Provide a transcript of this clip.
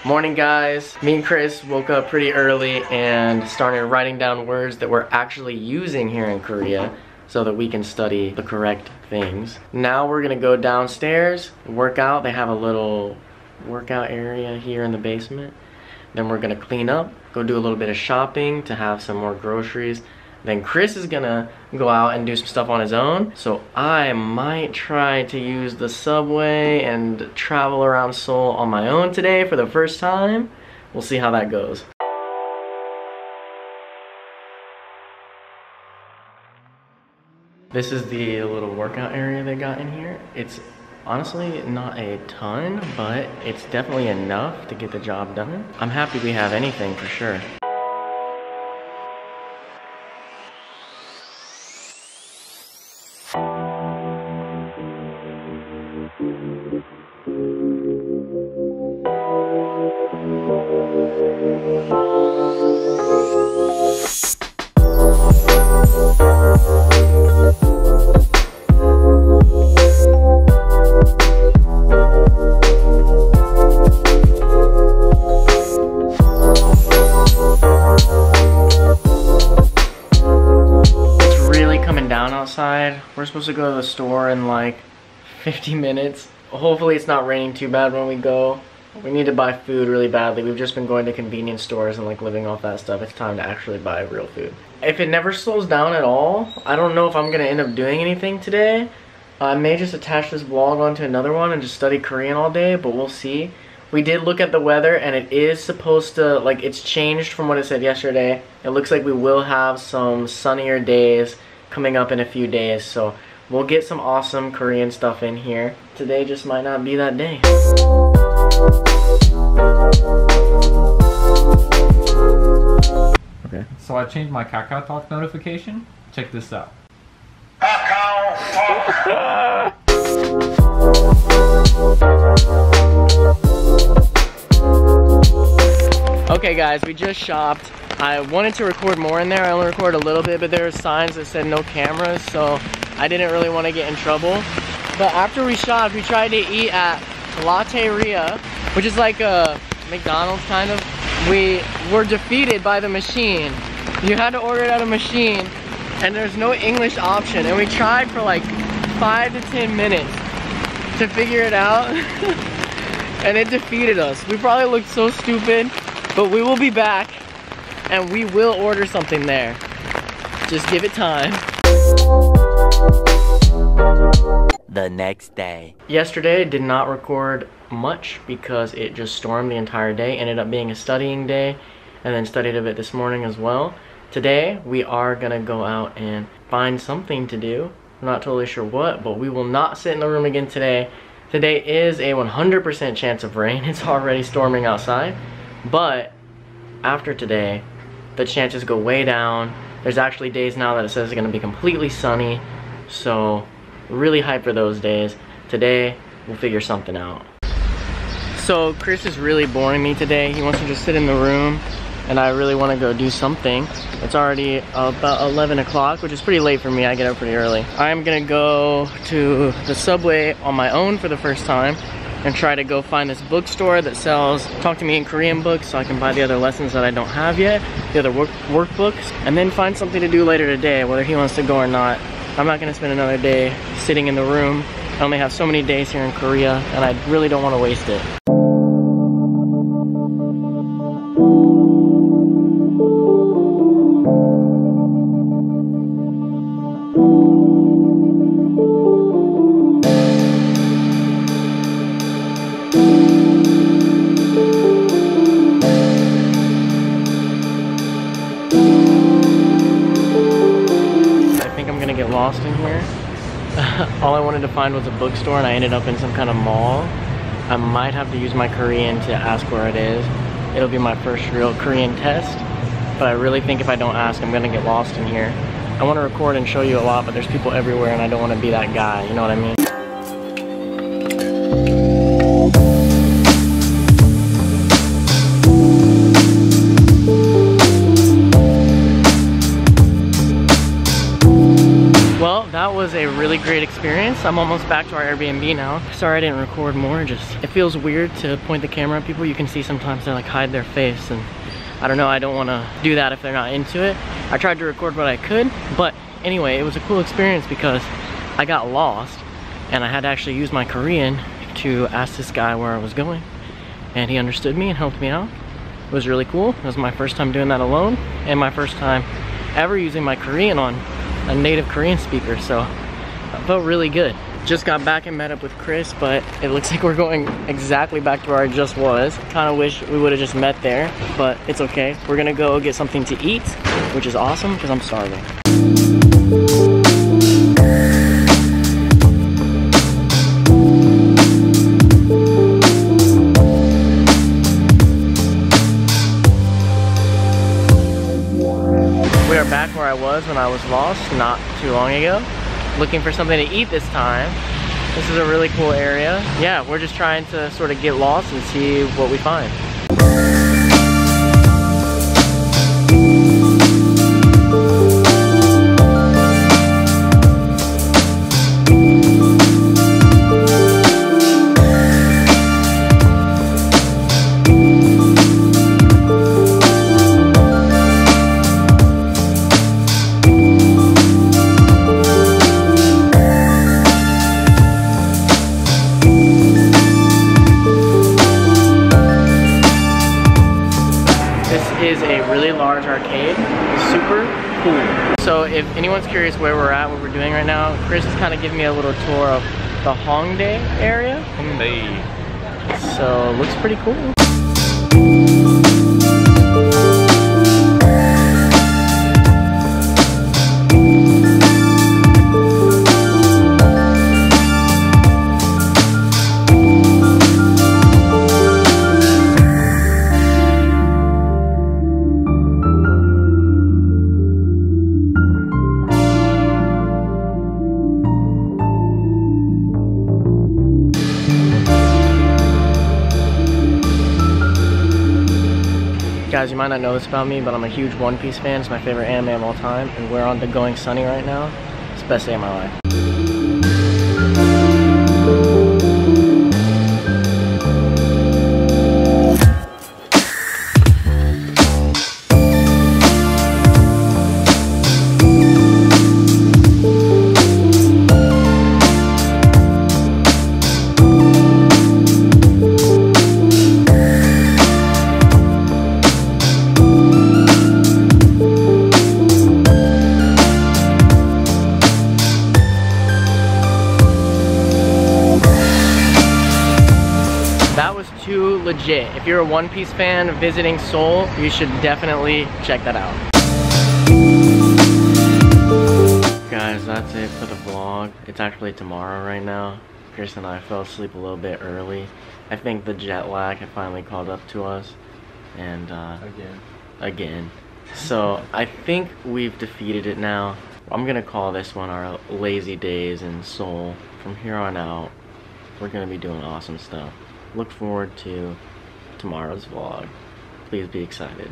Morning guys, me and Chris woke up pretty early and started writing down words that we're actually using here in Korea so that we can study the correct things. Now we're gonna go downstairs, work out. They have a little workout area here in the basement. Then we're gonna clean up, go do a little bit of shopping to have some more groceries. Then Chris is gonna go out and do some stuff on his own. So I might try to use the subway and travel around Seoul on my own today for the first time. We'll see how that goes. This is the little workout area they got in here. It's honestly not a ton, but it's definitely enough to get the job done. I'm happy we have anything for sure. Outside. We're supposed to go to the store in like 50 minutes. Hopefully it's not raining too bad when we go. We need to buy food really badly. We've just been going to convenience stores and like living off that stuff. It's time to actually buy real food. If it never slows down at all, I don't know if I'm gonna end up doing anything today. I may just attach this vlog onto another one and just study Korean all day, but we'll see. We did look at the weather and it is supposed to, like, it's changed from what it said yesterday. It looks like we will have some sunnier days coming up in a few days, so we'll get some awesome Korean stuff in here. Today just might not be that day. Okay. So I changed my KakaoTalk notification. Check this out. Okay guys, we just shopped. I wanted to record more in there. I only recorded a little bit, but there were signs that said no cameras, so I didn't really want to get in trouble. But after we shopped, we tried to eat at Latteria, which is like a McDonald's kind of. We were defeated by the machine. You had to order it at a machine, and there's no English option. And we tried for like 5 to 10 minutes to figure it out, and it defeated us. We probably looked so stupid, but we will be back. And we will order something there. Just give it time. The next day. Yesterday did not record much because it just stormed the entire day. Ended up being a studying day, and then studied a bit this morning as well. Today we are gonna go out and find something to do. I'm not totally sure what, but we will not sit in the room again today. Today is a 100% chance of rain. It's already storming outside, but after today, the chances go way down. There's actually days now that it says it's gonna be completely sunny, so really hyped for those days. Today, we'll figure something out. So Chris is really boring me today. He wants to just sit in the room, and I really want to go do something. It's already about 11 o'clock, which is pretty late for me. I get up pretty early. I'm gonna go to the subway on my own for the first time and try to go find this bookstore that sells Talk to Me in Korean books so I can buy the other lessons that I don't have yet, the other workbooks, and then find something to do later today, whether he wants to go or not. I'm not gonna spend another day sitting in the room. I only have so many days here in Korea, and I really don't want to waste it. Lost in here. All I wanted to find was a bookstore, and I ended up in some kind of mall. I might have to use my Korean to ask where it is. It'll be my first real Korean test, but I really think if I don't ask, I'm gonna get lost in here. I want to record and show you a lot, but there's people everywhere, and I don't want to be that guy, you know what I mean? that was a really great experience. I'm almost back to our Airbnb now. Sorry I didn't record more, just it feels weird to point the camera at people. You can see sometimes they like hide their face, and I don't know, I don't want to do that if they're not into it. I tried to record what I could, but anyway, it was a cool experience because I got lost and I had to actually use my Korean to ask this guy where I was going, and he understood me and helped me out. It was really cool. It was my first time doing that alone and my first time ever using my Korean on a native Korean speaker, so I felt really good. Just got back and met up with Chris, but it looks like we're going exactly back to where I just was. Kind of wish we would have just met there, but it's okay. We're gonna go get something to eat, which is awesome because I'm starving. We are back where I was when I was lost not too long ago. Looking for something to eat this time. This is a really cool area. Yeah, we're just trying to sort of get lost and see what we find. Is a really large arcade, super cool. So if anyone's curious where we're at, what we're doing right now, Chris is kind of giving me a little tour of the Hongdae area. Hongdae. So looks pretty cool. Guys, you might not know this about me, but I'm a huge One Piece fan. It's my favorite anime of all time, and we're on the Going Sunny right now. It's the best day of my life. Too legit. If you're a One Piece fan visiting Seoul, you should definitely check that out. Guys, that's it for the vlog. It's actually tomorrow right now. Chris and I fell asleep a little bit early. I think the jet lag had finally caught up to us, and again. So I think we've defeated it now. I'm gonna call this one our lazy days in Seoul. From here on out, we're gonna be doing awesome stuff. Look forward to tomorrow's vlog. Please be excited.